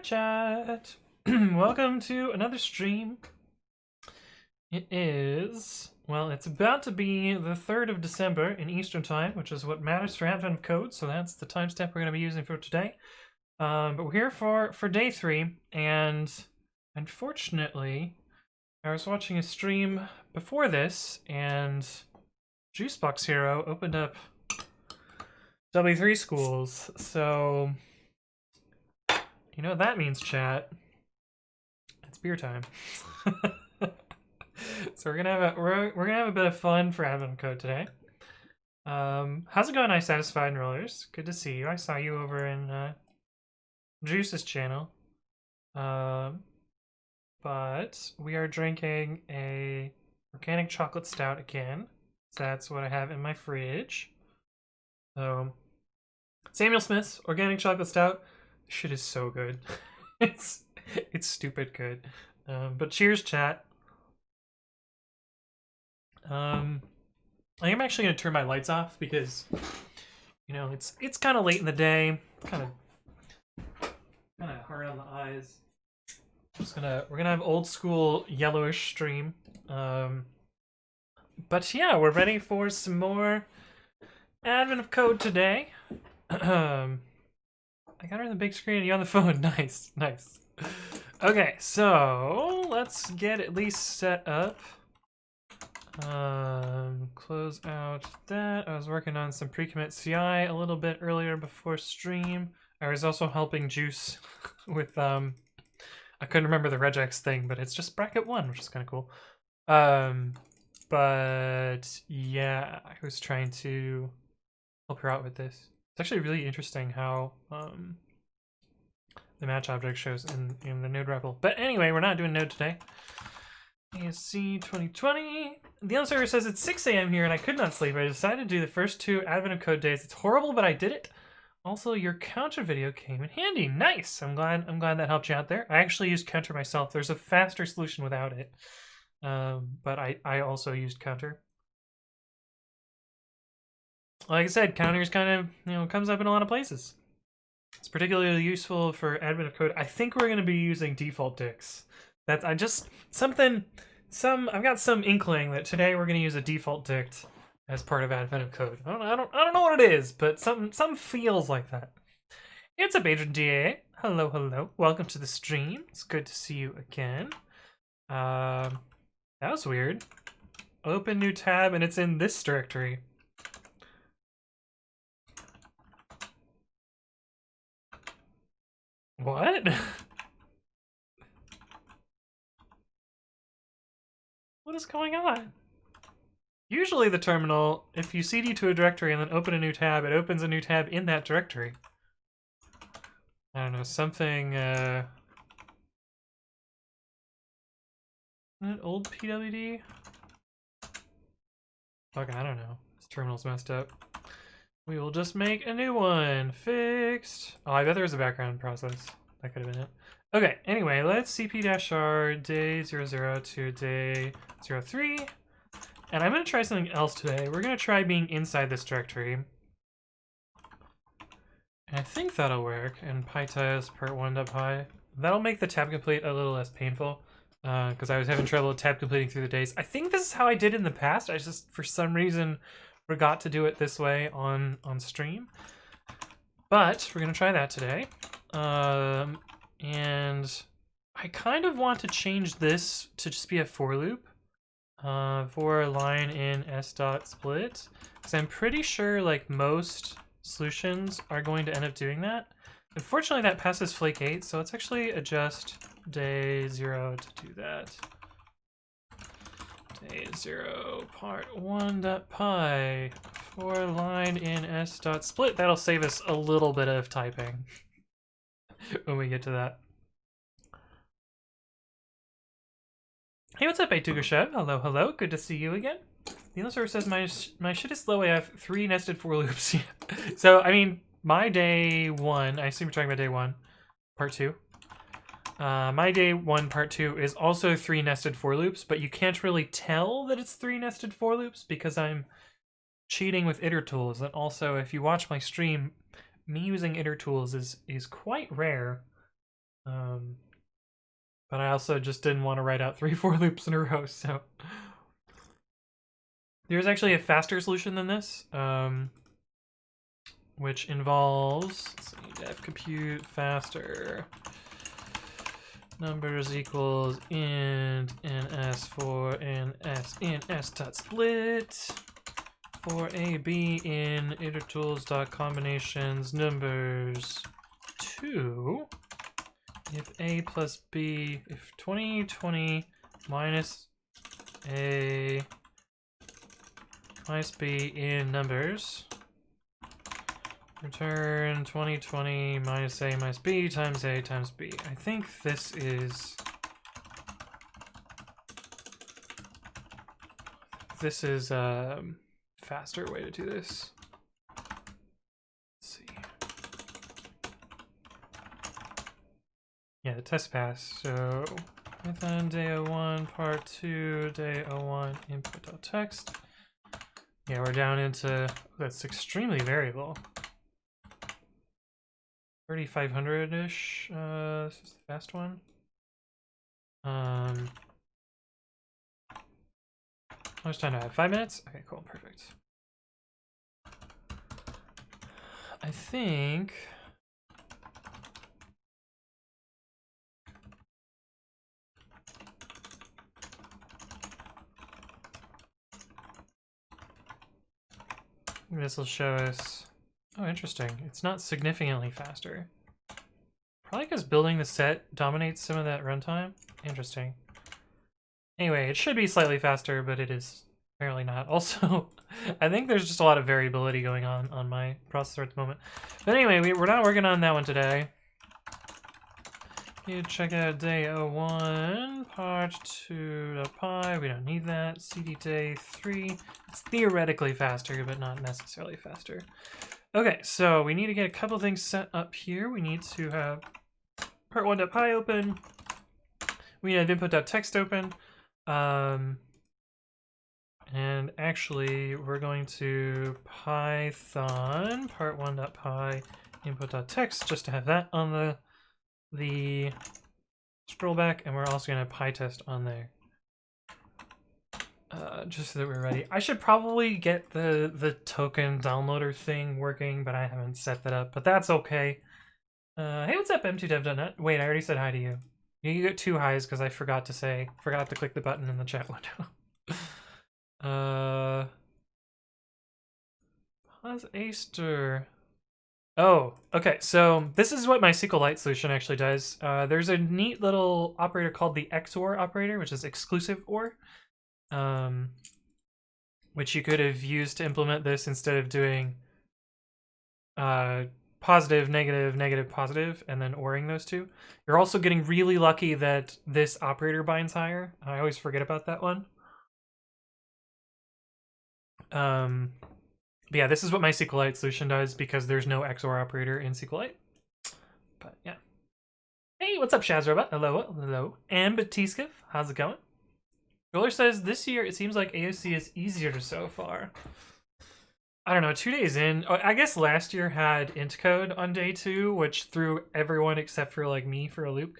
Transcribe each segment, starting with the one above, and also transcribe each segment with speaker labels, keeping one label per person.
Speaker 1: Hi, chat. Welcome to another stream. It is, well, it's about to be the 3rd of December in Eastern Time, which is what matters for Advent of Code, so that's the timestamp we're going to be using for today. But we're here for day 3, and unfortunately, I was watching a stream before this, and Juicebox Hero opened up W3 schools, so you know what that means, chat. It's beer time. So we're gonna have a bit of fun for Advent Code today. How's it going, iSatisfied Enrollers? Good to see you. I saw you over in Juice's channel. But we are drinking a organic chocolate stout again. So that's what I have in my fridge. So Samuel Smith's organic chocolate stout. This shit is so good. it's stupid good. But cheers, chat. I am actually gonna turn my lights off because, you know, it's kind of late in the day, kind of hard on the eyes. We're gonna have old school yellowish stream. But yeah, we're ready for some more Advent of Code today. I got her on the big screen and you on the phone. Nice. Okay, so let's get at least set up. Close out that. I was working on some pre-commit CI a little bit earlier before stream. I was also helping Juice with I couldn't remember the regex thing, but it's just bracket 1, which is kind of cool. But yeah, I was trying to help her out with this. It's actually really interesting how the match object shows in the node REPL. But anyway, we're not doing node today. ASC 2020. The other server says it's 6 a.m. here and I could not sleep. I decided to do the first 2 Advent of Code days. It's horrible, but I did it. Also, your counter video came in handy. Nice. I'm glad that helped you out there. I actually used counter myself. There's a faster solution without it. But I also used counter. Like I said, counter is kind of, you know, comes up in a lot of places. It's particularly useful for Advent of Code. I think we're going to be using default dicks. That's I've got some inkling that today we're going to use a default dict as part of Advent of Code. I don't know what it is, but some feels like that. It's a Patron DA. Hello. Welcome to the stream. It's good to see you again. That was weird. Open new tab and it's in this directory. What? What is going on? Usually the terminal, if you cd to a directory and then open a new tab, it opens a new tab in that directory. I don't know, something, an old PWD? Fuck, I don't know. This terminal's messed up. We will just make a new one. Fixed. Oh, I bet there was a background process. That could have been it. Okay, anyway, let's cp-r day 00 to day 03. And I'm going to try something else today. We're going to try being inside this directory. And I think that'll work. And pytest part1.py. That'll make the tab complete a little less painful. Because I was having trouble tab completing through the days. I think this is how I did in the past. I just, for some reason, forgot to do it this way on stream. But we're going to try that today. And I kind of want to change this to just be a for loop. For a line in s.split, because I'm pretty sure like most solutions are going to end up doing that. Unfortunately, that passes flake 8, so let's actually adjust day 0 to do that. Day 0 part1.py for line in s.split. That'll save us a little bit of typing when we get to that. Hey, what's up, Aitugushev? Hello. Good to see you again. The other server says my shit is slow. I have 3 nested for loops. So, I mean, my day 1, I assume you're talking about day 1, part 2. My day 1, part 2 is also 3 nested for loops, but you can't really tell that it's 3 nested for loops because I'm cheating with iter tools. And also, if you watch my stream, me using iter tools is quite rare. But I also just didn't want to write out 3 for loops in a row, so there's actually a faster solution than this, which involves, let's see, def compute faster numbers equals int ns for ns in s dot split for a b in itertools dot combinations numbers 2 if a plus b if 2020 minus a minus b in numbers return 2020 minus a minus b times a times b. I think this is a faster way to do this. Let's see. Yeah, the test pass. So Python day01 part 2 day01 input.text. Yeah, we're down into, that's extremely variable. 3,500-ish. This is the fast one. How much time do I have? 5 minutes? Okay, cool, perfect. I think this will show us. Oh, interesting. It's not significantly faster. Probably because building the set dominates some of that runtime. Interesting. Anyway, it should be slightly faster, but it is apparently not. Also, I think there's just a lot of variability going on my processor at the moment. But anyway, we're not working on that one today. You check out day01, part 2.py. We don't need that. CD day 3. It's theoretically faster, but not necessarily faster. Okay, so we need to get a couple things set up here. We need to have part 1.py open. We need to have input.text open. And actually, we're going to Python part 1.py input.text just to have that on the scroll back, and we're also going to have PyTest on there. Just so that we're ready. I should probably get the token downloader thing working, but I haven't set that up, but that's okay. Hey, what's up, m2dev.net? Wait, I already said hi to you. You get 2 highs because I forgot to click the button in the chat window. Pause Aster. Oh, okay, so this is what my Sqlite solution actually does. There's a neat little operator called the XOR operator, which is exclusive OR. Which you could have used to implement this instead of doing positive, negative, negative, positive, and then ORing those two. You're also getting really lucky that this operator binds higher. I always forget about that one. But yeah, this is what my Sqlite solution does because there's no XOR operator in Sqlite. But yeah. Hey, what's up, Shazrobot? Hello, hello. And Batiskov, how's it going? Roller says, this year it seems like AOC is easier so far. I don't know, 2 days in. I guess last year had int code on day 2, which threw everyone except for like me for a loop.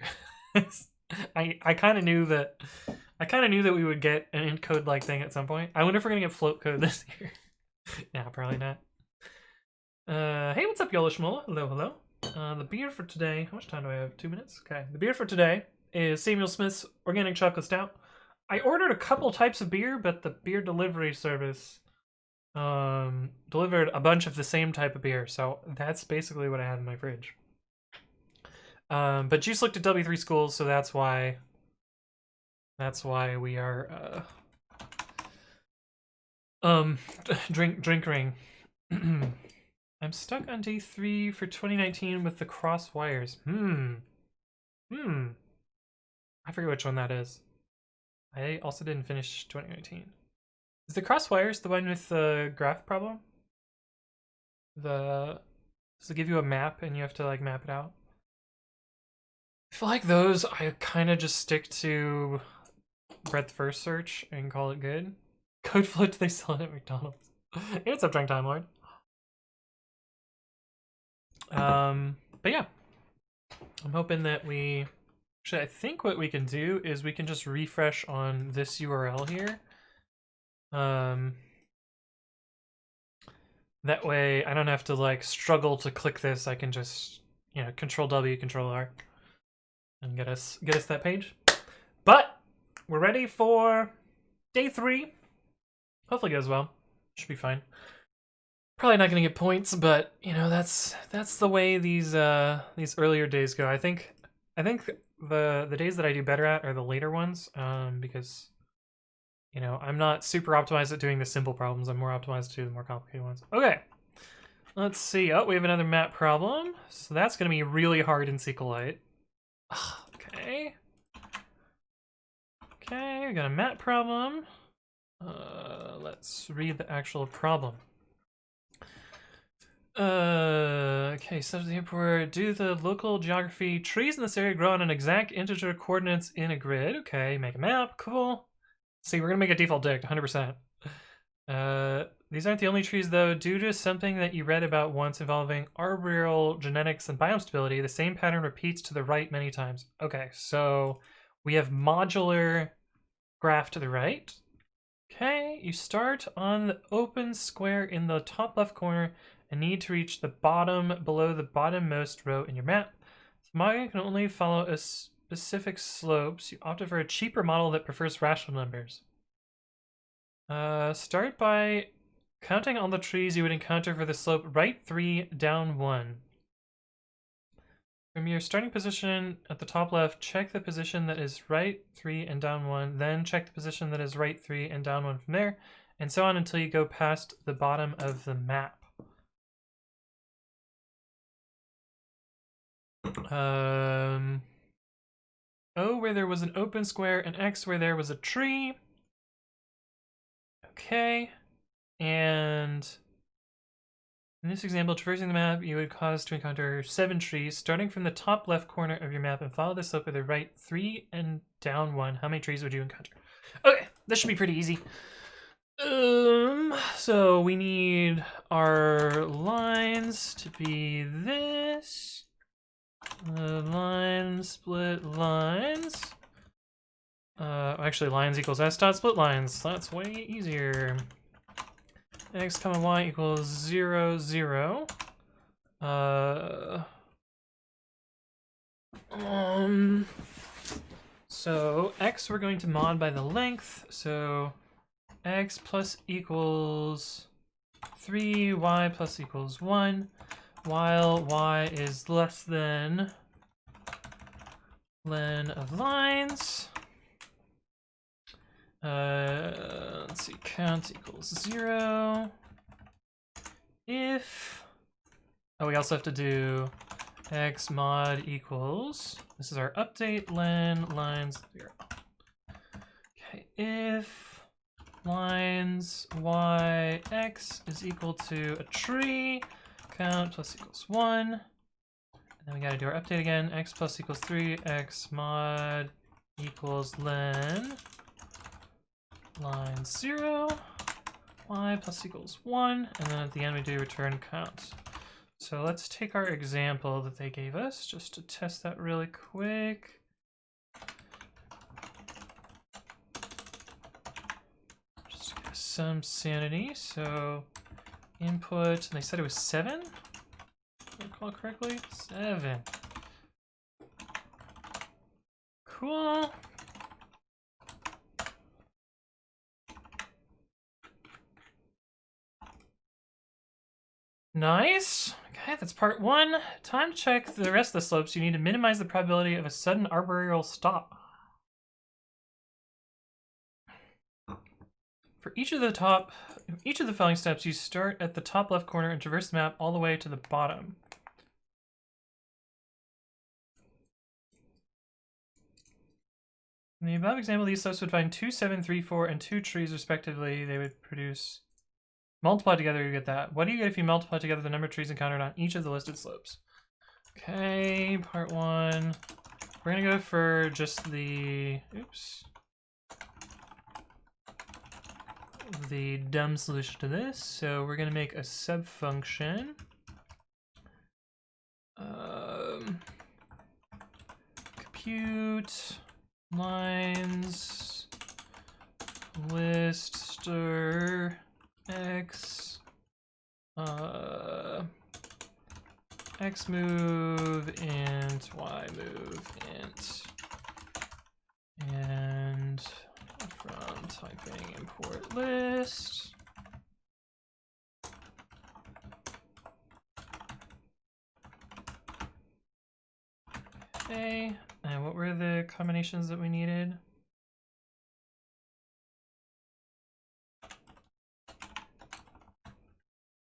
Speaker 1: I kind of knew that we would get an int code like thing at some point. I wonder if we're gonna get float code this year. Nah, probably not. Hey, what's up, Yola Shmola? Hello, hello. The beer for today. How much time do I have? 2 minutes? Okay. The beer for today is Samuel Smith's Organic Chocolate Stout. I ordered a couple types of beer, but the beer delivery service delivered a bunch of the same type of beer, so that's basically what I had in my fridge. But Juice looked at W3 schools, so that's why we are drinking. I'm stuck on day 3 for 2019 with the cross wires. I forget which one that is. I also didn't finish 2019. Is the cross wires the one with the graph problem? Does it give you a map and you have to like map it out? I feel like those, I kind of just stick to breadth first search and call it good. Code float, they sell it at McDonald's. Hey, what's up, Drunk Time Lord? But yeah. I'm hoping that we... Actually, I think what we can do is we can just refresh on this URL here. That way I don't have to like struggle to click this. I can just, you know, Control W, Control R, and get us that page. But we're ready for day 3. Hopefully it goes well. Should be fine. Probably not gonna get points, but you know that's the way these earlier days go. I think the days that I do better at are the later ones, because you know I'm not super optimized at doing the simple problems. I'm more optimized to the more complicated ones. Okay, let's see. Oh, we have another map problem, so that's gonna be really hard in Sqlite. Okay. Okay, we got a map problem. Let's read the actual problem. Okay, so the Leaderboard. Do the local geography. Trees in this area grow on an exact integer coordinates in a grid. Okay, make a map. Cool. See, we're gonna make a default dict, 100%. These aren't the only trees though. Due to something that you read about once involving arboreal genetics and biome stability, the same pattern repeats to the right many times. Okay, so we have modular graph to the right. Okay, you start on the open square in the top left corner and need to reach the bottom below the bottommost row in your map. The model can only follow a specific slopes. You opted for a cheaper model that prefers rational numbers. Start by counting all the trees you would encounter for the slope right 3, down 1. From your starting position at the top left, check the position that is right 3 and down 1, then check the position that is right 3 and down 1 from there, and so on until you go past the bottom of the map. O where there was an open square, and X where there was a tree. Okay, and in this example, traversing the map, you would cause to encounter 7 trees, starting from the top left corner of your map and follow the slope of the right 3 and down 1. How many trees would you encounter? Okay, this should be pretty easy. So we need our lines to be this. Line split lines. Actually, lines equals s dot split lines. That's way easier. X comma y equals 0, 0. So x we're going to mod by the length. So x plus equals 3, y plus equals 1, while y is less than len of lines. Let's see, count equals 0. If, oh, we also have to do x mod equals, this is our update, len lines 0. Okay, if lines y x is equal to a tree, count plus equals 1. And then we gotta do our update again, x plus equals 3, x mod equals len line 0, y plus equals 1, and then at the end we do return count. So let's take our example that they gave us just to test that really quick. Just to get some sanity. So input, and they said it was 7? If I recall correctly, 7. Cool. Nice. Okay, that's part 1. Time to check the rest of the slopes. You need to minimize the probability of a sudden arboreal stop. For each of the following steps, you start at the top left corner and traverse the map all the way to the bottom. In the above example, these slopes would find 2, 7, 3, 4, and 2 trees respectively. They would produce... Multiply together, you get that. What do you get if you multiply together the number of trees encountered on each of the listed slopes? Okay, part 1. We're gonna go for just the... Oops. The dumb solution to this. So we're gonna make a subfunction. compute lines list stir x x move int y move int, and from typing import list. Okay, and what were the combinations that we needed?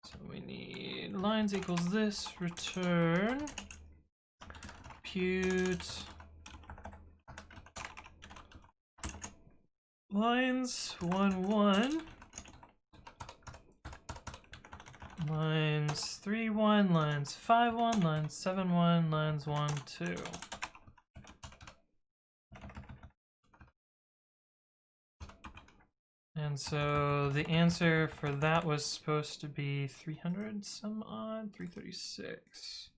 Speaker 1: So we need lines equals this, return, compute lines 1, 1, lines 3, 1, lines 5, 1, lines 7, 1, lines 1, 2. And so the answer for that was supposed to be 300 some odd, 336.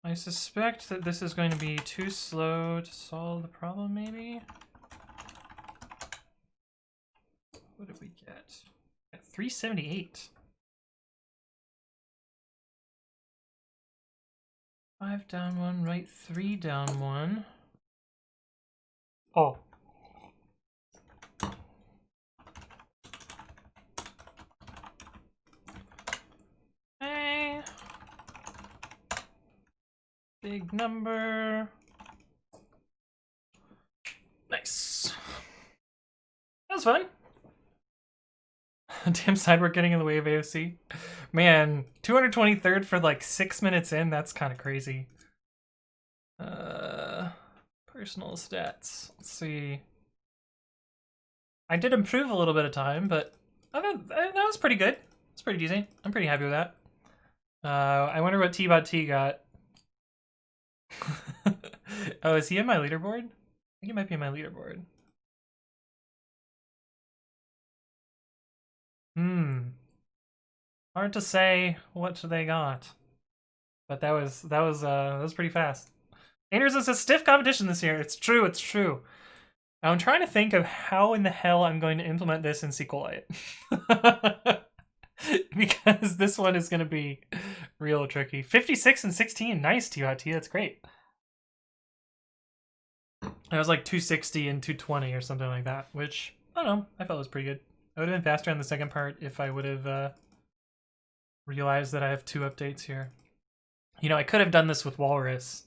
Speaker 1: I suspect that this is going to be too slow to solve the problem, maybe? What did we get? 378. 5 down 1, right 3 down 1. Oh. Hey. Big number. Nice. That was fun. Damn sidework getting in the way of AOC. Man, 223rd for like 6 minutes in, that's kind of crazy. Personal stats. Let's see. I did improve a little bit of time, but that was pretty good. It's pretty decent. I'm pretty happy with that. I wonder what T-Bot-T got. Oh, is he in my leaderboard? I think he might be in my leaderboard. Hard to say what they got, but that was pretty fast. Painters is a stiff competition this year. It's true. It's true. Now I'm trying to think of how in the hell I'm going to implement this in Sqlite. Because this one is going to be real tricky. 56 and 16. Nice, T-T. That's great. It was like 260 and 220 or something like that, which, I don't know, I felt was pretty good. I would have been faster on the second part if I would have realized that I have 2 updates here. You know, I could have done this with Walrus.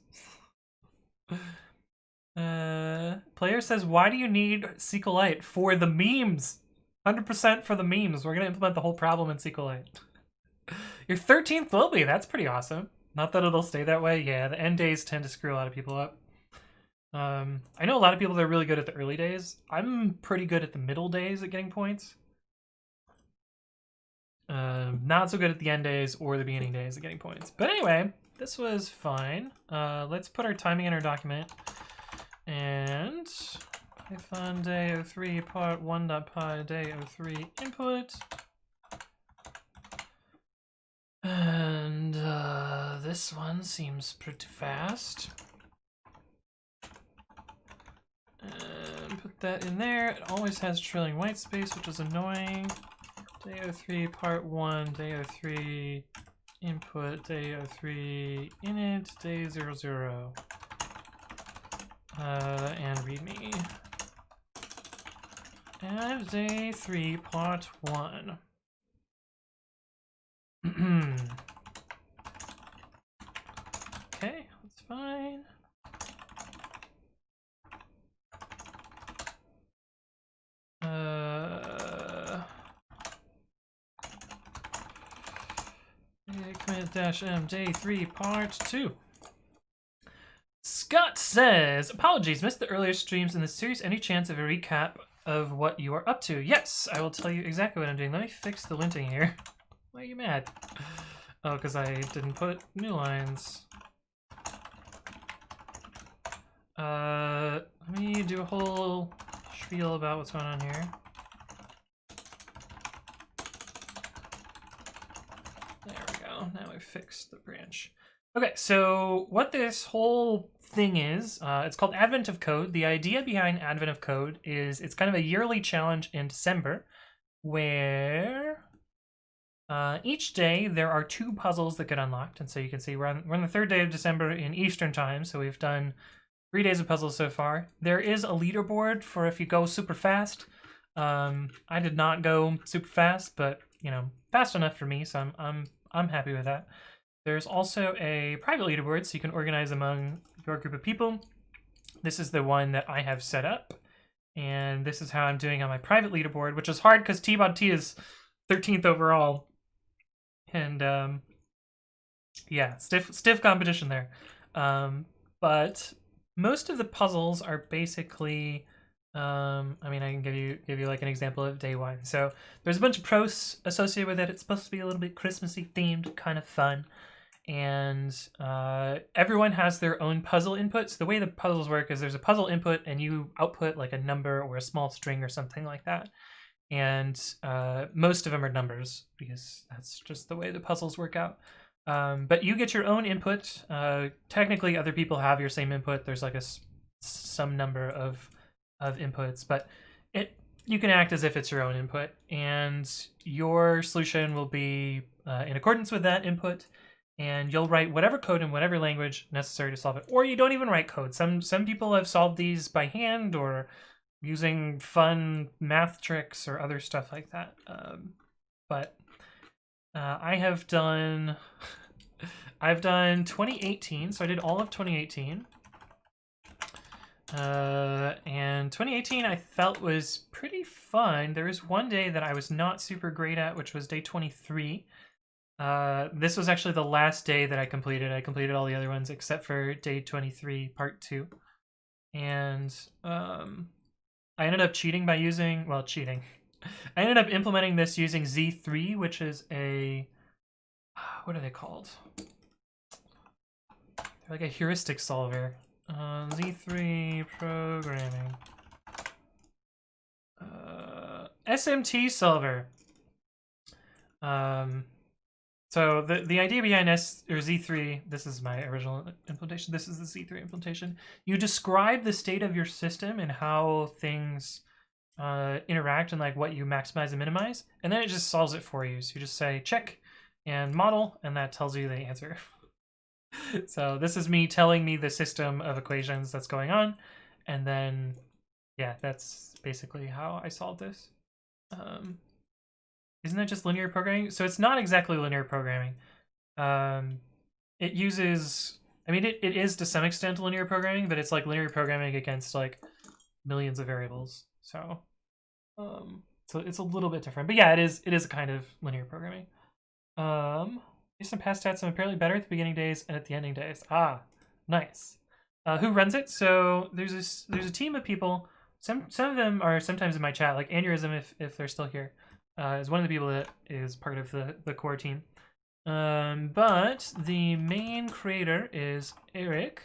Speaker 1: Player says, why do you need Sqlite? For the memes. 100% for the memes. We're going to implement the whole problem in Sqlite. Your 13th will be. That's pretty awesome. Not that it'll stay that way. Yeah, the end days tend to screw a lot of people up. I know a lot of people that are really good at the early days. I'm pretty good at the middle days at getting points. Not so good at the end days or the beginning days at getting points. But anyway, this was fine. Let's put our timing in our document. And Python day 03 part 1.py day 03 input. And this one seems pretty fast. And put that in there. It always has trailing white space, which is annoying. Day 03 part 1, day 03 input, day 03 init, day 00. And readme. And day 3 part 1. Okay, that's fine. Commit-m day 3 part 2. Scott says, apologies, missed the earlier streams in the series. Any chance of a recap of what you are up to? Yes, I will tell you exactly what I'm doing. Let me fix the linting here. Why are you mad? Oh, because I didn't put new lines. Let me do a whole spiel about what's going on here. There we go. Now I fixed the branch. Okay, so what this whole thing is, it's called Advent of Code. The idea behind Advent of Code is it's kind of a yearly challenge in December where each day there are 2 puzzles that get unlocked. And so you can see we're on the 3rd day of December in Eastern time. So we've done 3 days of puzzles so far. There is a leaderboard for if you go super fast. I did not go super fast, but you know, fast enough for me, so I'm happy with that. There's also a private leaderboard, so you can organize among your group of people. This is the one that I have set up, and this is how I'm doing on my private leaderboard, which is hard because T-Bod-T is 13th overall, and yeah, stiff competition there. But most of the puzzles are basically, I mean, I can give you like an example of day 1. So there's a bunch of pros associated with it. It's supposed to be a little bit Christmassy themed, kind of fun. And everyone has their own puzzle inputs. The way the puzzles work is there's a puzzle input and you output like a number or a small string or something like that. And most of them are numbers because that's just the way the puzzles work out. But you get your own input. Technically, other people have your same input. There's like some number of inputs, but you can act as if it's your own input, and your solution will be in accordance with that input. And you'll write whatever code in whatever language necessary to solve it, or you don't even write code. Some people have solved these by hand or using fun math tricks or other stuff like that. But I have done I've done 2018, so I did all of 2018. And 2018 I felt was pretty fun. There was one day that I was not super great at, which was day 23. This was actually the last day that I completed. I completed all the other ones except for day 23, part 2. And I ended up cheating by using, well, cheating. I ended up implementing this using Z3, which is a, what are they called? They're like a heuristic solver. Z3 programming. SMT solver. So the idea behind Z3, this is my original implementation, this is the Z3 implementation. You describe the state of your system and how things interact and like what you maximize and minimize, and then it just solves it for you. So you just say check and model, and that tells you the answer. So this is me telling me the system of equations that's going on, and then yeah, that's basically how I solved this. Isn't that just linear programming? So it's not exactly linear programming. It uses, I mean, it is to some extent linear programming, but it's like linear programming against like millions of variables. So, so it's a little bit different. But yeah, it is a kind of linear programming. Based on past stats, I'm apparently better at the beginning days and at the ending days. Ah, nice. Who runs it? So there's a team of people. Some of them are sometimes in my chat, like Aneurysm, if they're still here. Is one of the people that is part of the core team. But the main creator is Eric.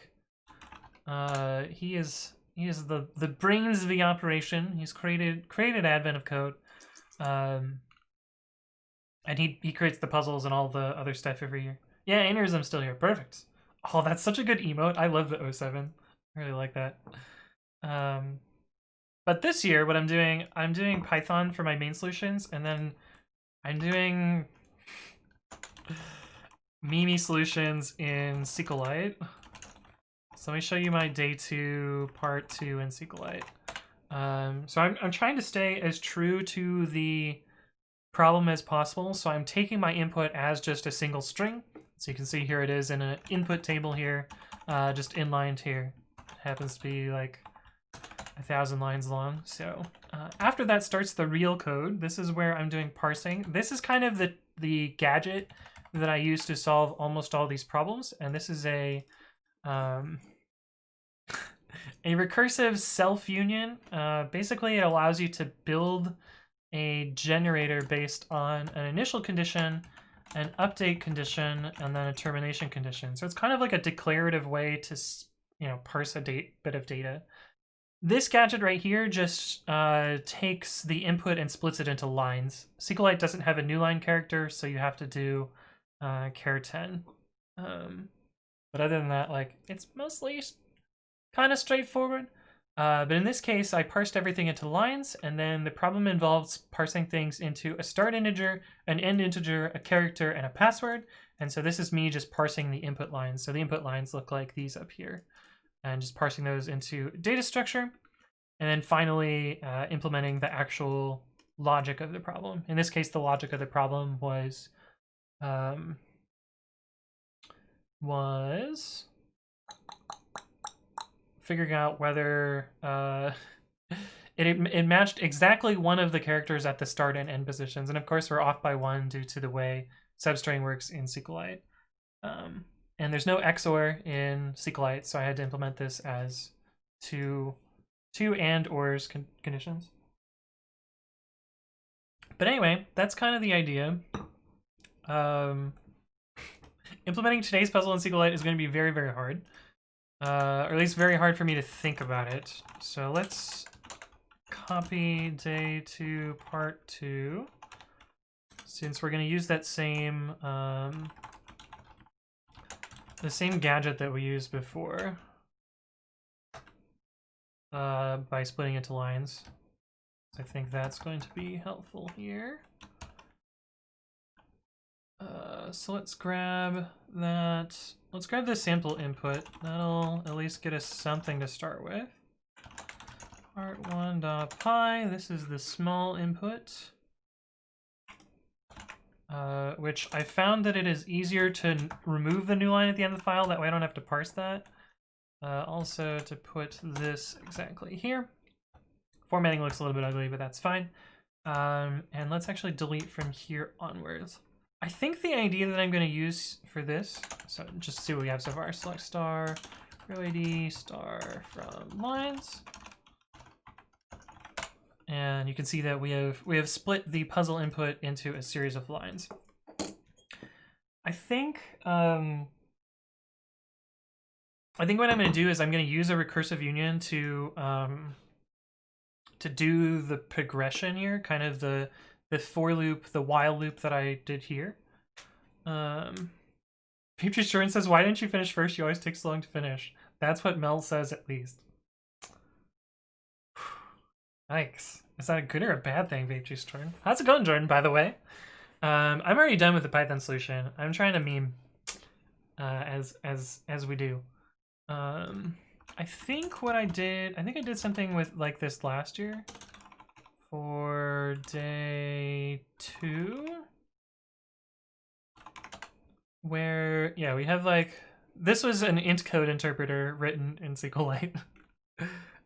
Speaker 1: He is the brains of the operation. He's created Advent of Code. And he creates the puzzles and all the other stuff every year. Yeah, Aneurysm's still here. Perfect. Oh, that's such a good emote. I love the 07. I really like that. But this year, what I'm doing Python for my main solutions, and then I'm doing Mimi solutions in Sqlite. So let me show you my day 2, part 2 in Sqlite. So I'm trying to stay as true to the problem as possible. So I'm taking my input as just a single string. So you can see here it is in an input table here, just inlined here. It happens to be like 1,000 lines long. So after that starts the real code. This is where I'm doing parsing. This is kind of the gadget that I use to solve almost all these problems. And this is a recursive self-union. Basically, it allows you to build a generator based on an initial condition, an update condition, and then a termination condition. So it's kind of like a declarative way to, parse a bit of data. This gadget right here just takes the input and splits it into lines. Sqlite doesn't have a new line character, so you have to do char 10. But other than that, like, it's mostly kind of straightforward. But in this case, I parsed everything into lines, and then the problem involves parsing things into a start integer, an end integer, a character, and a password. And so this is me just parsing the input lines. So the input lines look like these up here, and just parsing those into data structure. And then finally implementing the actual logic of the problem. In this case, the logic of the problem was figuring out whether it matched exactly one of the characters at the start and end positions. And of course, we're off by one due to the way substring works in Sqlite. And there's no XOR in Sqlite, so I had to implement this as two and ors conditions. But anyway, that's kind of the idea. Implementing today's puzzle in Sqlite is going to be very, very hard. Or at least very hard for me to think about it. So let's copy day 2 part 2. Since we're going to use that same the same gadget that we used before by splitting into lines. I think that's going to be helpful here. So let's grab that. Let's grab the sample input. That'll at least get us something to start with. Part1.py. This is the small input, which I found that it is easier to remove the new line at the end of the file. That way I don't have to parse that. Also to put this exactly here. Formatting looks a little bit ugly, but that's fine. And let's actually delete from here onwards. I think the idea that I'm going to use for this, so just see what we have so far. Select star, row ID, star from lines. And you can see that we have split the puzzle input into a series of lines. I think what I'm going to do is I'm going to use a recursive union to do the progression here, kind of the for loop, the while loop that I did here. Petrie Stern says, why didn't you finish first? You always take so long to finish. That's what Mel says, at least. Yikes. Is that a good or a bad thing, Petrie Stern? How's it going, Jordan, by the way? I'm already done with the Python solution. I'm trying to meme as we do. I think what I did, I did something with like this last year for day 2, where, yeah, we have like, this was an int code interpreter written in Sqlite.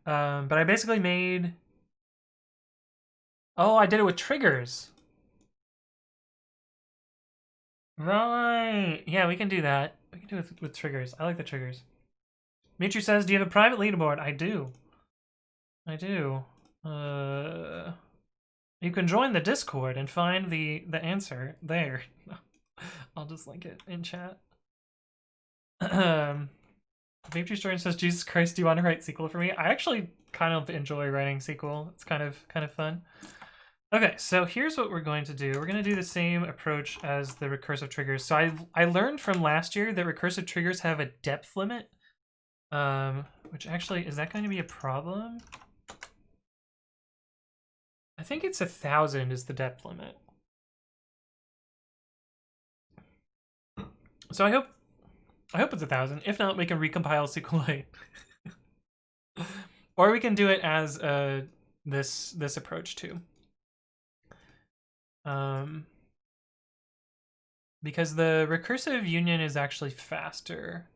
Speaker 1: But I basically made, oh, I did it with triggers. Right, yeah, we can do that. We can do it with triggers. I like the triggers. Mitri says, do you have a private leaderboard? I do. I do. You can join the Discord and find the answer there. I'll just link it in chat. Mitri Story says, Jesus Christ, do you want to write SQL for me? I actually kind of enjoy writing SQL. It's kind of fun. Okay, so here's what we're going to do. We're going to do the same approach as the recursive triggers. So I learned from last year that recursive triggers have a depth limit. Which actually, is that going to be a problem? I think it's 1,000 is the depth limit. So I hope it's 1,000. If not, we can recompile SQLite. Or we can do it as this approach too. Because the recursive union is actually faster.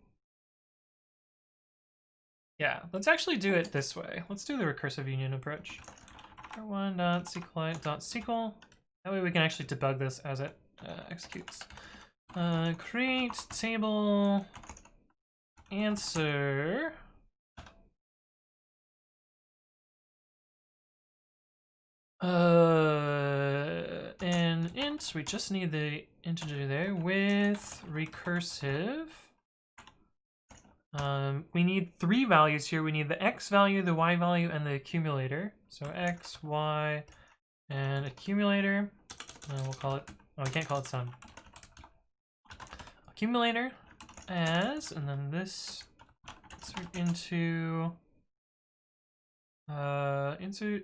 Speaker 1: Yeah, let's actually do it this way. Let's do the recursive union approach. R1.sqlite.sql. That way we can actually debug this as it executes. Create table answer. And int, we just need the integer there with recursive. We need 3 values here. We need the x value, the y value, and the accumulator. So x, y, and accumulator. And we'll call it, oh, we can't call it sum. Accumulator as, and then this insert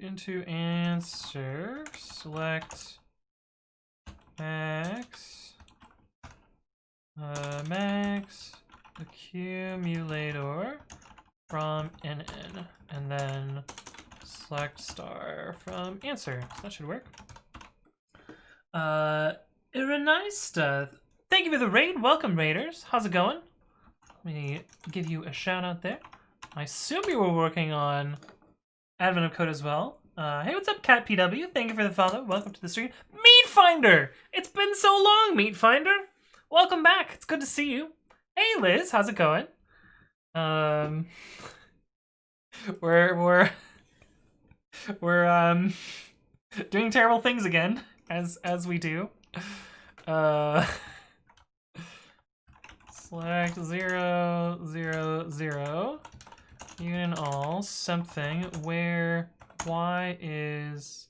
Speaker 1: into answer, select max, max accumulator from NN, and then select star from answer. So that should work. Irenista, thank you for the raid. Welcome, raiders. How's it going? Let me give you a shout out there. I assume you were working on Advent of Code as well. Hey, what's up, Cat PW? Thank you for the follow. Welcome to the stream. Meat Finder! It's been so long, Meat Finder. Welcome back. It's good to see you. Hey, Liz. How's it going? We're doing terrible things again, as we do. Select 0, 0, 0. Union all something where y is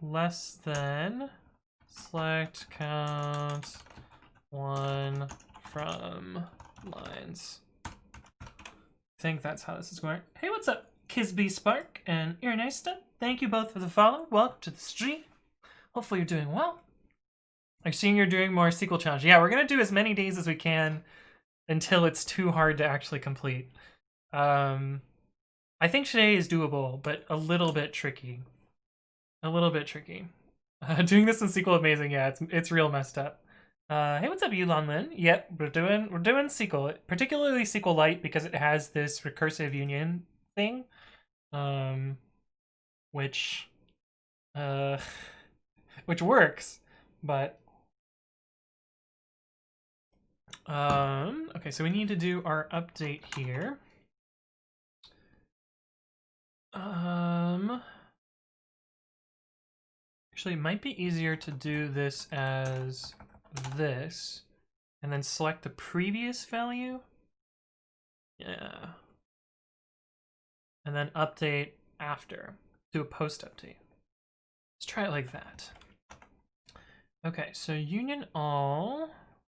Speaker 1: less than. Select count 1 from lines. I think that's how this is going. Hey, what's up, Kisby Spark and Irenista? Thank you both for the follow. Welcome to the stream. Hopefully you're doing well. I've seen you're doing more SQL challenge. Yeah, we're gonna do as many days as we can until it's too hard to actually complete. I think today is doable, but a little bit tricky. A little bit tricky. Doing this in SQL amazing. Yeah, it's real messed up. Hey, what's up, Yulon Lin? Yep, we're doing SQL, particularly Sqlite because it has this recursive union thing, which works, but okay, so we need to do our update here. Actually, it might be easier to do this as this, and then select the previous value. Yeah. And then update after. Do a post update. Let's try it like that. Okay, so union all,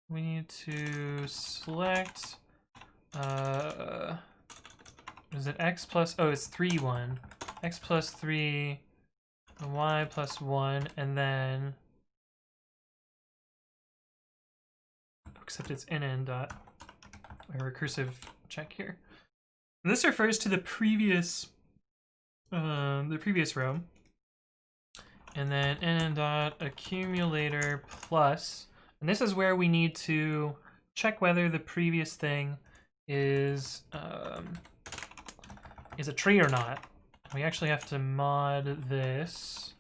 Speaker 1: we need to select, is it x plus, oh, it's 3, 1. X plus 3, y plus 1, and then, except it's nn dot, a recursive check here. And this refers to the previous row. And then nn dot accumulator plus, and this is where we need to check whether the previous thing is a tree or not. We actually have to mod this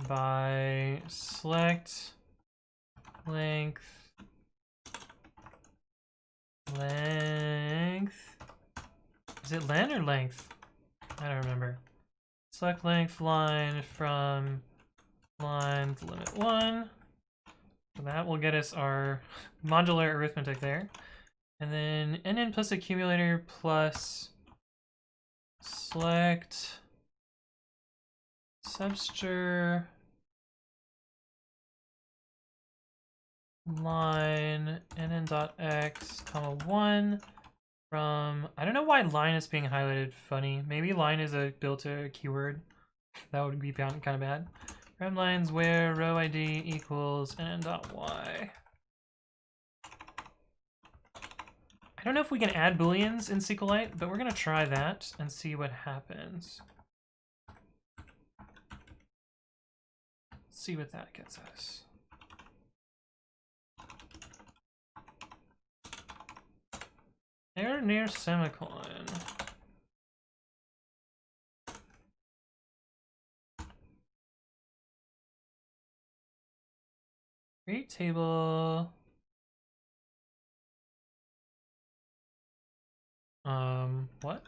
Speaker 1: by select length. Is it len or length? I don't remember. Select length line from line to limit 1. So that will get us our modular arithmetic there. And then nn plus accumulator plus select substr line nn.x comma 1 from, I don't know why line is being highlighted funny. Maybe line is a built-in keyword. That would be kind of bad. From lines where row ID equals nn.y. I don't know if we can add booleans in Sqlite, but we're gonna try that and see what happens. Let's see what that gets us. Error near semicolon. Create table. What?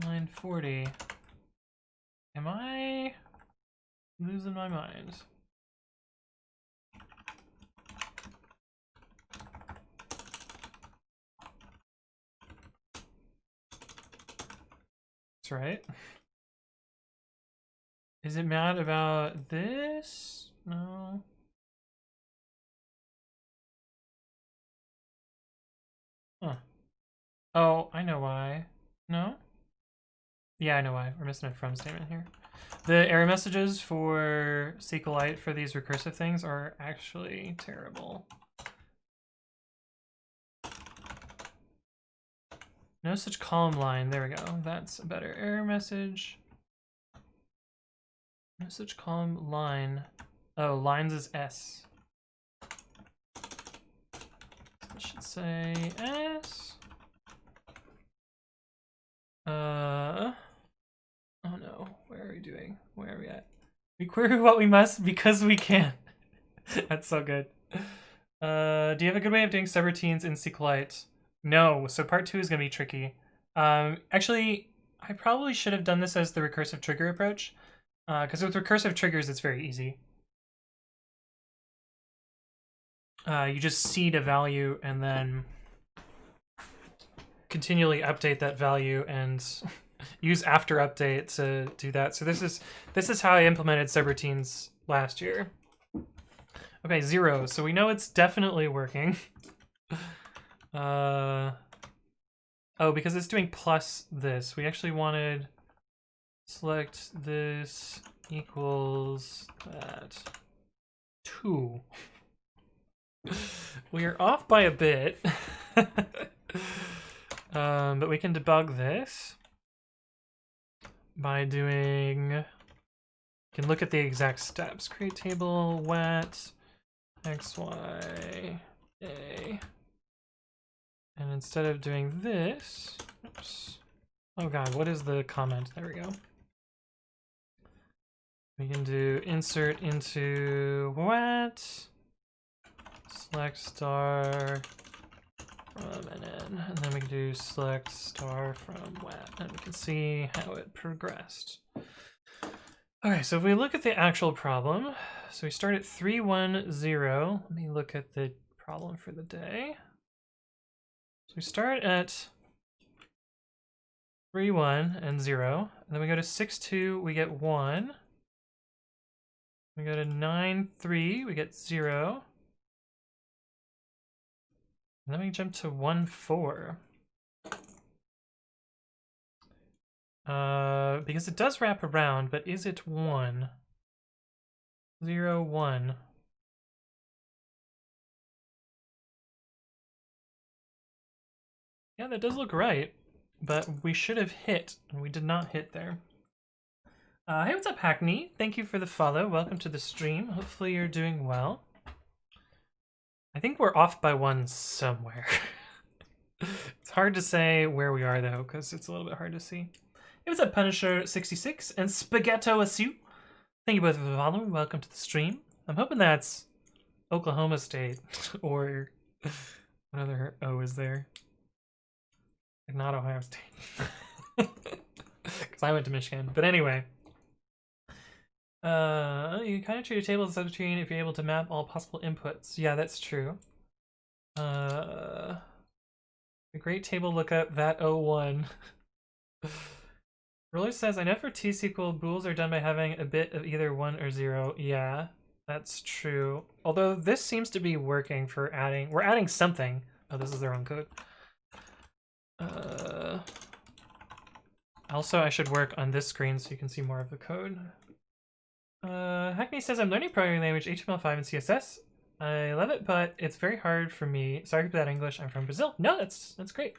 Speaker 1: Line 40. Am I losing my mind? That's right. Is it mad about this? No. Huh. Oh, I know why. No? Yeah, I know why. We're missing a from statement here. The error messages for Sqlite for these recursive things are actually terrible. No such column line. There we go. That's a better error message. No such column line. Oh, lines is S. It should say S. Oh no. Where are we doing? Where are we at? We query what we must because we can. That's so good. Do you have a good way of doing subroutines in Sqlite? No, so part 2 is going to be tricky. Actually, I probably should have done this as the recursive trigger approach, because with recursive triggers, it's very easy. You just seed a value and then continually update that value and use after update to do that. So this is how I implemented subroutines last year. Okay, 0. So we know it's definitely working. Oh, because it's doing plus this. We actually wanted select this equals that 2. We are off by a bit. But we can debug this by doing... You can look at the exact steps. Create table, wet, x, y, a. And instead of doing this... Oops. Oh god, what is the comment? There we go. We can do insert into wet, select star from NN, and then we can do select star from wet, and we can see how it progressed. Okay, so if we look at the actual problem, so we start at 310. Let me look at the problem for the day. So we start at 3-1 and 0, and then we go to 6-2, we get 1. We go to 9-3, we get 0. And then we jump to 1-4. Because it does wrap around, but is it 1? 0, 1. Yeah, that does look right, but we should have hit, and we did not hit there. Hey, what's up, Hackney? Thank you for the follow. Welcome to the stream. Hopefully you're doing well. I think we're off by 1 somewhere. It's hard to say where we are, though, because it's a little bit hard to see. Hey, what's up, Punisher66 and Spaghetto Asu? Thank you both for the follow. Welcome to the stream. I'm hoping that's Oklahoma State, or what other O is there? Like, not Ohio State. Because I went to Michigan. But anyway. You kind of treat a table as a subroutine if you're able to map all possible inputs. Yeah, that's true. A great table lookup, that 01. Roller says, I know for T-SQL, bools are done by having a bit of either 1 or 0. Yeah, that's true. Although this seems to be working for adding... We're adding something. Oh, this is the wrong code. Also, I should work on this screen so you can see more of the code. Hackney says, I'm learning programming language HTML5 and CSS. I love it, but it's very hard for me. Sorry for that English. I'm from Brazil. No, that's great.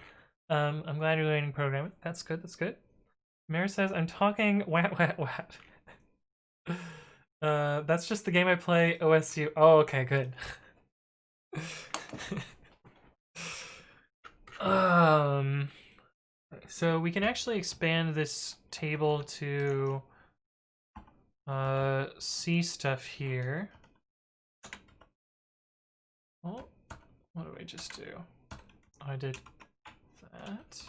Speaker 1: I'm glad you're learning programming. That's good. That's good. Mare says, I'm talking what. That's just the game I play, OSU. Oh, okay, good. So we can actually expand this table to see stuff here. Oh, what do I just do? I did that.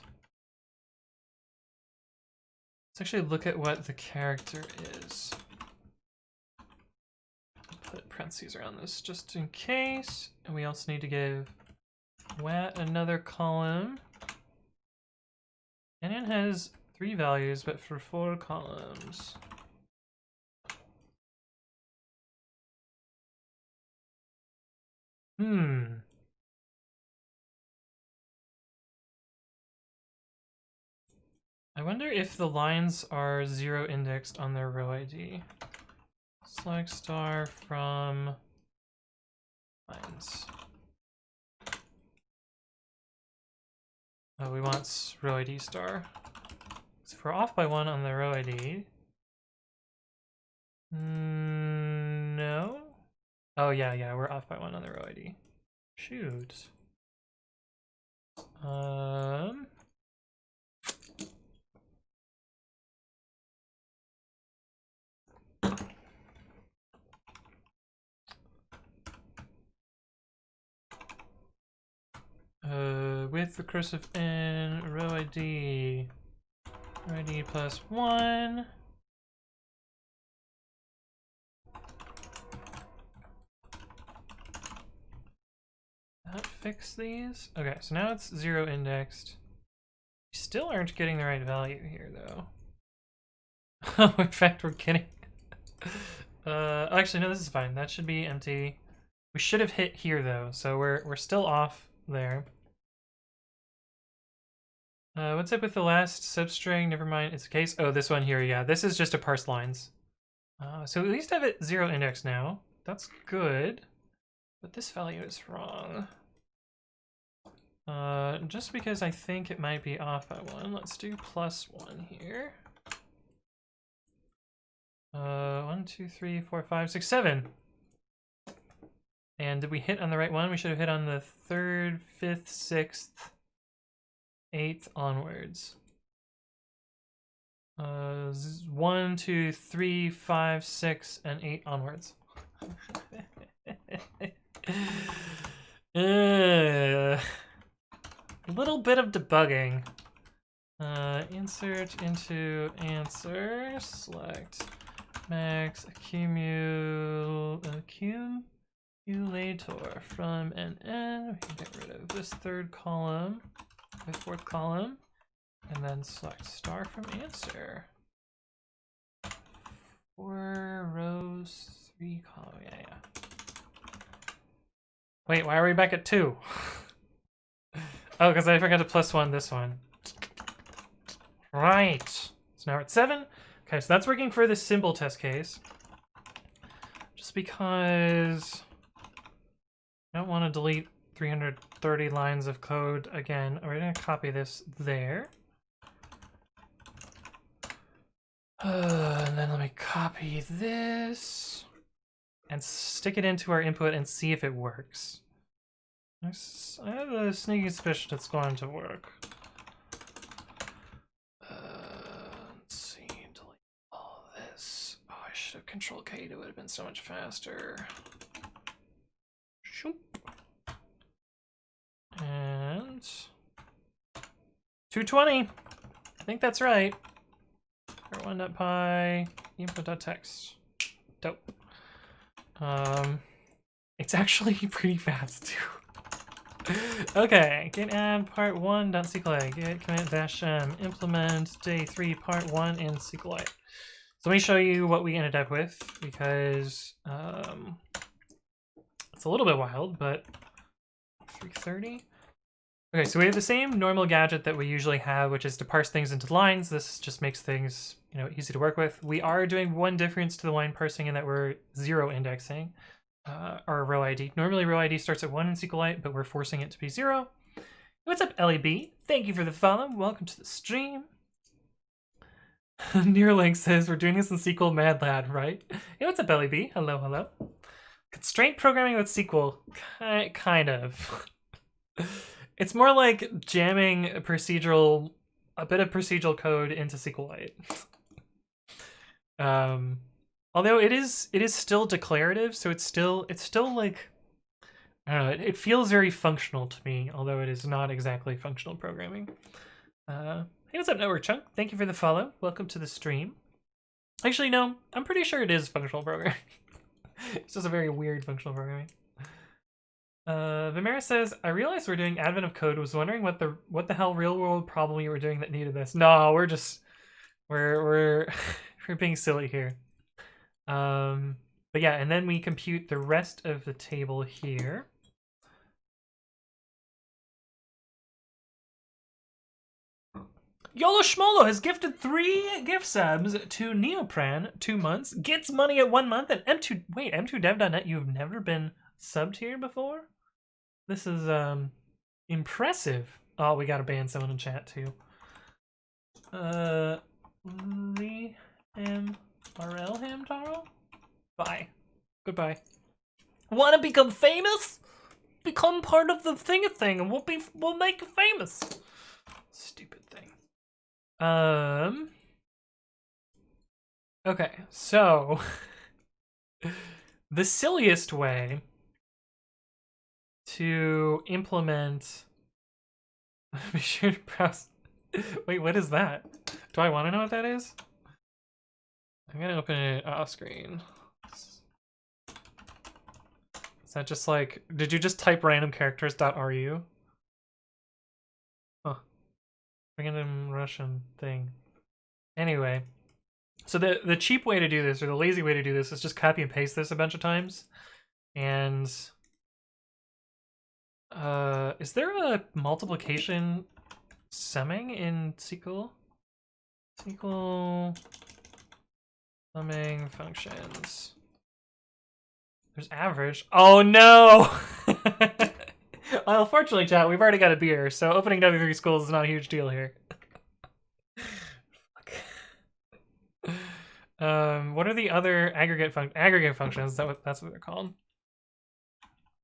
Speaker 1: Let's actually look at what the character is. Put parentheses around this just in case. And we also need to give wet another column. And it has 3 values, but for 4 columns. I wonder if the lines are 0 indexed on their row ID. Select star from lines. Oh, we want row ID star. So if we're off by 1 on the row ID. No. Oh yeah, we're off by 1 on the row ID. Shoot. With recursive in row ID plus 1. That fix these? Okay, so now it's 0 indexed. We still aren't getting the right value here, though. Oh, in fact, we're getting... actually, no, this is fine. That should be empty. We should have hit here, though, so we're still off there. What's up with the last substring? Never mind, it's a case. Oh, this one here, yeah. This is just a parse lines. So at least I have it 0 index now. That's good. But this value is wrong. Just because I think it might be off by 1, let's do +1 here. 1, 2, 3, 4, 5, 6, 7. And did we hit on the right one? We should have hit on the 3rd, 5th, 6th, 8th onwards. 1, 2, 3, 5, 6, and 8 onwards. A little bit of debugging. Insert into answer, select max accumulator from NN. We can get rid of this 3rd column, the 4th column, and then select star from answer. 4 rows, 3 columns. Yeah. Wait, why are we back at 2? Oh, because I forgot to +1 this one. Right. So now we're at 7. Okay, so that's working for this symbol test case. Just because I don't want to delete 330 lines of code again. We're going to copy this there. And then let me copy this and stick it into our input and see if it works. I have a sneaky suspicion it's going to work. Let's see, delete all of this. Oh, I should have Control K, it would have been so much faster. Shoop. And 220. I think that's right. 1.py input.text. Dope. It's actually pretty fast too. Okay, git add part 1.sqlite, git commit -m implement day 3 part 1 in Sqlite. So let me show you what we ended up with, because it's a little bit wild, but 330. Okay, so we have the same normal gadget that we usually have, which is to parse things into lines. This just makes things, easy to work with. We are doing one difference to the line parsing in that we're 0 indexing our row ID. Normally row ID starts at 1 in Sqlite, but we're forcing it to be 0. What's up, LEB? Thank you for the follow. Welcome to the stream. Neuralink says we're doing this in SQL, mad lad, right? Hey, what's up, LEB? Hello, hello. Constraint programming with SQL, kind of. It's more like jamming a bit of procedural code into Sqlite. Although it is still declarative, so it's still like, I don't know, it feels very functional to me, although it is not exactly functional programming. Hey, what's up, Network Chunk? Thank you for the follow. Welcome to the stream. Actually, no, I'm pretty sure it is functional programming. It's just a very weird functional programming. Vimera says, I realized we're doing Advent of Code, was wondering what the hell real world problem you were doing that needed this. No, we're being silly here. But yeah, and then we compute the rest of the table here. Yolo Schmolo has gifted 3 gift subs to Neopran, 2 months, gets money at 1 month, and M2Dev.net, you've never been subbed here before? This is, impressive. Oh, we gotta ban someone in chat, too. RL Taro? Bye. Goodbye. Wanna become famous? Become part of the thing and we'll make you famous. Stupid thing. Okay, so the silliest way to implement be sure to browse. Wait, what is that? Do I want to know what that is? I'm gonna open it off screen. Is that just like, did you just type random characters.ru? Huh. Random Russian thing. Anyway, so the cheap way to do this, or the lazy way to do this, is just copy and paste this a bunch of times. And is there a multiplication summing in SQL? SQL summing functions. There's average. Oh no! Well, fortunately, chat, we've already got a beer, so opening W3 schools is not a huge deal here. What are the other aggregate functions? That's what they're called.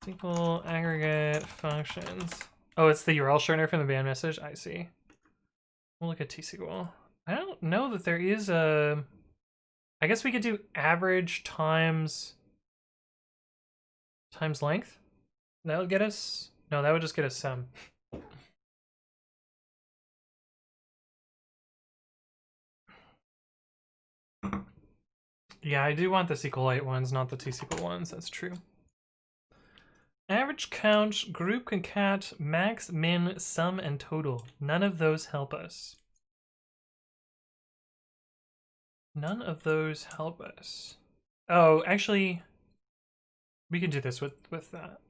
Speaker 1: SQL aggregate functions. Oh, it's the URL shortener from the ban message. I see. We'll look at tsql. I don't know that there is a. I guess we could do average times length. That would get us. No, that would just get us sum. Yeah, I do want the Sqlite ones, not the tsql ones. That's true. Average count, group concat, max, min, sum, and total. None of those help us. None of those help us. Oh, actually, we can do this with that.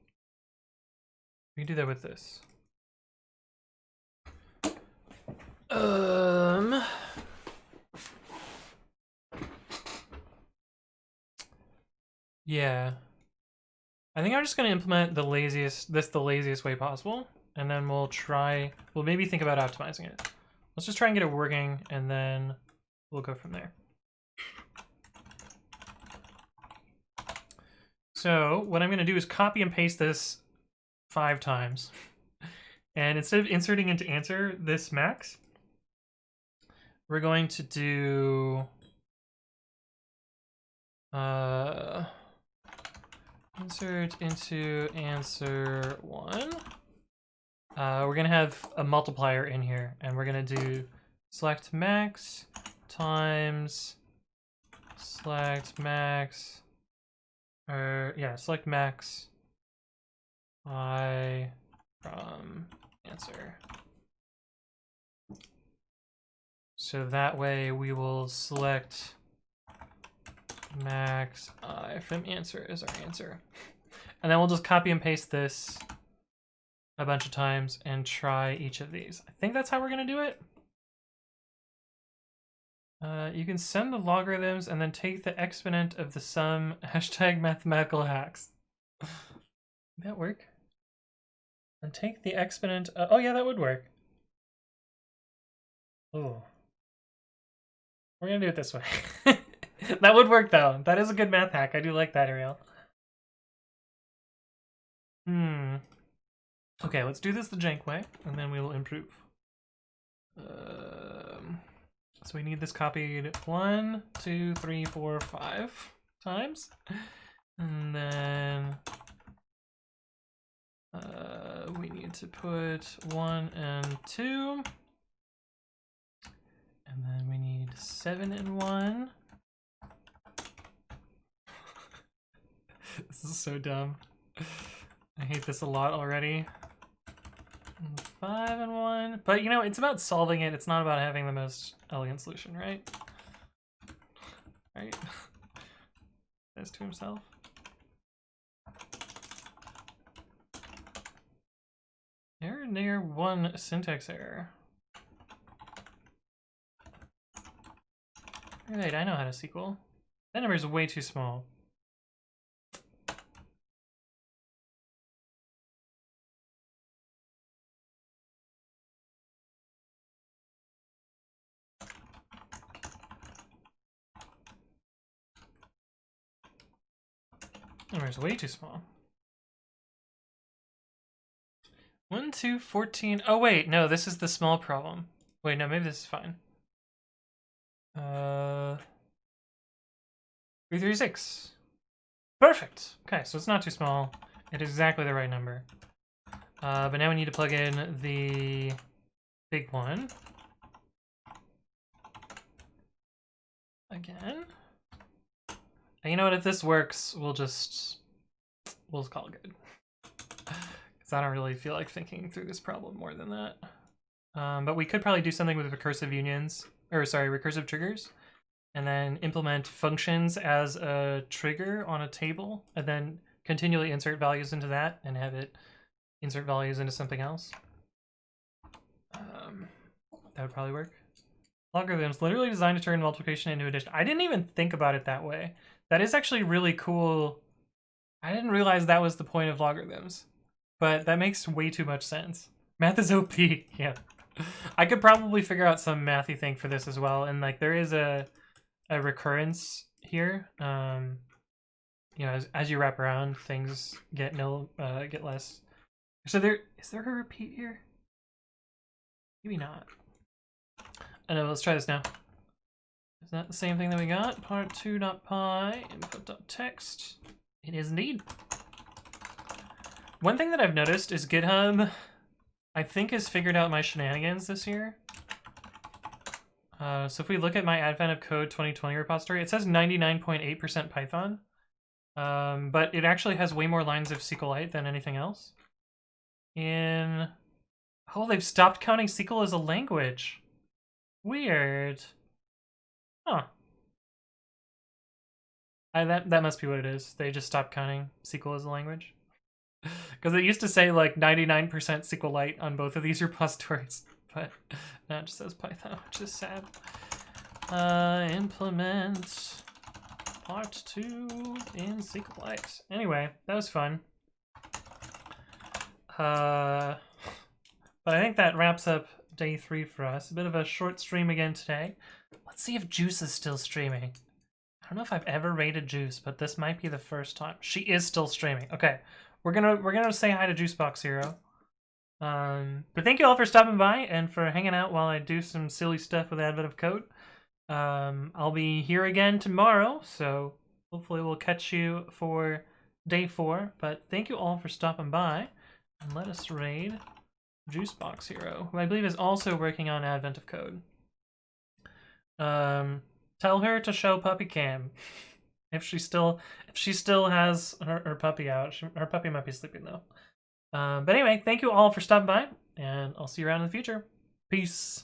Speaker 1: We can do that with this. Yeah. I think I'm just gonna implement the laziest way possible, and then we'll maybe think about optimizing it. Let's just try and get it working, and then we'll go from there. So what I'm gonna do is copy and paste this 5 times. And instead of inserting into answer this max, we're going to do insert into answer 1. We're gonna have a multiplier in here, and we're gonna do select max times select max, select max I from answer. So that way we will select max I from answer as our answer. And then we'll just copy and paste this a bunch of times and try each of these. I think that's how we're gonna do it. You can send the logarithms and then take the exponent of the sum, #mathematical hacks. Would that work? And take the exponent, oh yeah, that would work. Oh. We're gonna do it this way. That would work though. That is a good math hack. I do like that, Ariel. Okay, let's do this the jank way, and then we will improve. So we need this copied 1, 2, 3, 4, 5 times. And then we need to put 1 and 2. And then we need 7 and 1. This is so dumb. I hate this a lot already. 5 and 1. But you know, it's about solving it. It's not about having the most elegant solution, right? Right? Says to himself. Error near 1 syntax error. Right, I know how to SQL. That number is way too small. Number is way too small. 1, 2, 14. Oh, wait, no, this is the small problem. Wait, no, maybe this is fine. 336. Perfect. Okay, so it's not too small. It is exactly the right number. But now we need to plug in the big one. Again. And you know what? If this works, we'll call it good. Because I don't really feel like thinking through this problem more than that. But we could probably do something with recursive unions, or sorry, recursive triggers, and then implement functions as a trigger on a table, and then continually insert values into that and have it insert values into something else. That would probably work. Logarithms, literally designed to turn multiplication into addition. I didn't even think about it that way. That is actually really cool. I didn't realize that was the point of logarithms, but that makes way too much sense. Math is OP, yeah. I could probably figure out some mathy thing for this as well, and like there is a recurrence here. You know, as you wrap around, things get less. So is there a repeat here? Maybe not. I know. Let's try this now. Is that the same thing that we got? Part2.py input.text. It is indeed. One thing that I've noticed is GitHub, I think, has figured out my shenanigans this year. So if we look at my Advent of Code 2020 repository, it says 99.8% Python, but it actually has way more lines of Sqlite than anything else. Oh, they've stopped counting SQL as a language. Weird. Huh. That must be what it is. They just stopped counting SQL as a language. Because it used to say like 99% Sqlite on both of these repositories, but now it just says Python, which is sad. Implement part 2 in Sqlite. Anyway, that was fun. But I think that wraps up day 3 for us. A bit of a short stream again today. Let's see if Juice is still streaming. I don't know if I've ever rated Juice, but this might be the first time. She is still streaming. Okay. We're gonna say hi to Juicebox Hero. But thank you all for stopping by and for hanging out while I do some silly stuff with Advent of Code. I'll be here again tomorrow, so hopefully we'll catch you for day 4. But thank you all for stopping by, and let us raid Juicebox Hero, who I believe is also working on Advent of Code. Tell her to show puppy cam. If she still has her puppy out. Her puppy might be sleeping though. But anyway, thank you all for stopping by, and I'll see you around in the future. Peace.